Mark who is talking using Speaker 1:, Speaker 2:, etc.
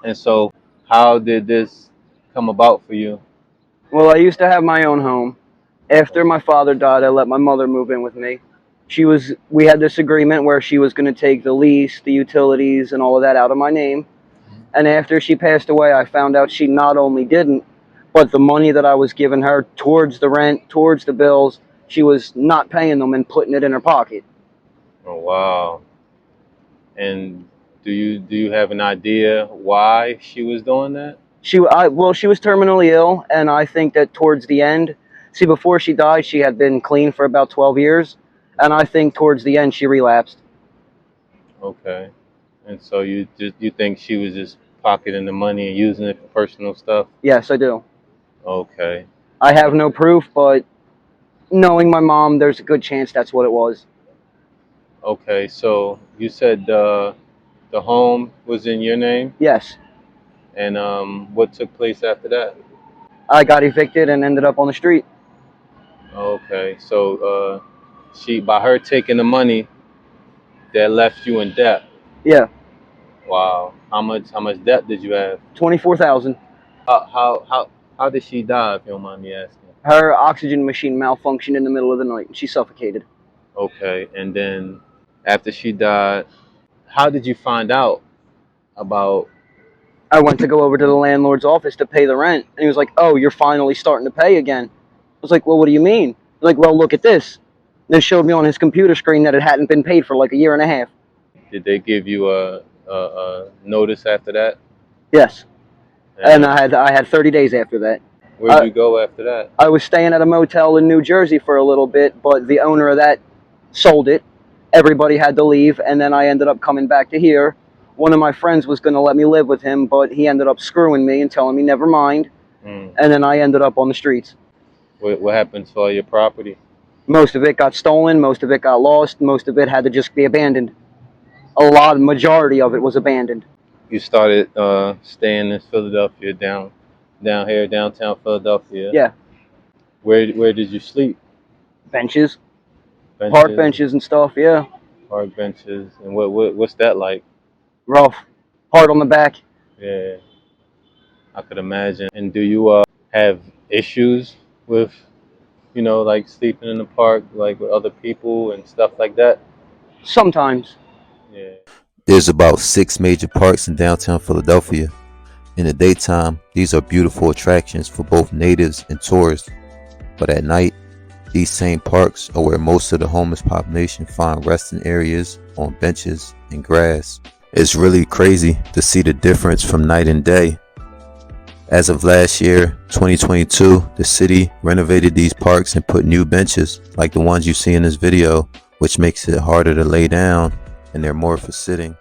Speaker 1: And so, how did this come about for you?
Speaker 2: Well, I used to have my own home. After my father died, I let my mother move in with me. We had this agreement where she was going to take the lease, the utilities, and all of that out of my name. And after she passed away, I found out she not only didn't, but the money that I was giving her towards the rent, towards the bills, she was not paying them and putting it in her pocket.
Speaker 1: Oh wow! And do you have an idea why she was doing that?
Speaker 2: She was terminally ill, and I think that towards the end, see, before she died, she had been clean for about 12 years, and I think towards the end she relapsed.
Speaker 1: Okay. And so you think she was just pocketing the money and using it for personal stuff?
Speaker 2: Yes, I do.
Speaker 1: Okay.
Speaker 2: I have no proof, but knowing my mom, there's a good chance that's what it was.
Speaker 1: Okay. So you said the home was in your name,
Speaker 2: Yes,
Speaker 1: and what took place after that?
Speaker 2: I got evicted and ended up on the street.
Speaker 1: Okay. So she by her taking the money that left you in debt.
Speaker 2: Yeah,
Speaker 1: Wow. How much debt did you have?
Speaker 2: 24,000.
Speaker 1: How did she die, if you don't mind me asking?
Speaker 2: Her oxygen machine malfunctioned in the middle of the night, and she suffocated.
Speaker 1: Okay. And then after she died, how did you find out about?
Speaker 2: I went to go over to the landlord's office to pay the rent, and he was like, "Oh, you're finally starting to pay again." I was like, "Well, what do you mean?" He's like, "Well, look at this." And it showed me on his computer screen that it hadn't been paid for like a year and a half.
Speaker 1: Did they give you a notice after that?
Speaker 2: Yes, and
Speaker 1: And
Speaker 2: I had 30 days after that.
Speaker 1: where'd you go after that?
Speaker 2: I was staying at a motel in New Jersey for a little bit, but the owner of that sold it. Everybody had to leave, and then I ended up coming back to here. One of my friends was going to let me live with him, but he ended up screwing me and telling me never mind,
Speaker 1: Mm.
Speaker 2: and then I ended up on the streets.
Speaker 1: What happened to all your property?
Speaker 2: Most of it got stolen, most of it got lost, most of it had to just be abandoned. Majority of it was abandoned.
Speaker 1: You started staying in Philadelphia, down here, downtown Philadelphia.
Speaker 2: Yeah,
Speaker 1: Where did you sleep?
Speaker 2: benches,
Speaker 1: Benches,
Speaker 2: park benches and stuff, yeah.
Speaker 1: park benches, and what's that like?
Speaker 2: Rough. Hard on the back.
Speaker 1: Yeah, I could imagine. And do you have issues with like sleeping in the park, like with other people and stuff like that?
Speaker 2: Sometimes.
Speaker 1: Yeah.
Speaker 3: There's about 6 major parks in downtown Philadelphia. In the daytime, these are beautiful attractions for both natives and tourists. But at night, these same parks are where most of the homeless population find resting areas on benches and grass. It's really crazy to see the difference from night and day. As of last year, 2022, the city renovated these parks and put new benches like the ones you see in this video, which makes it harder to lay down and they're more for sitting.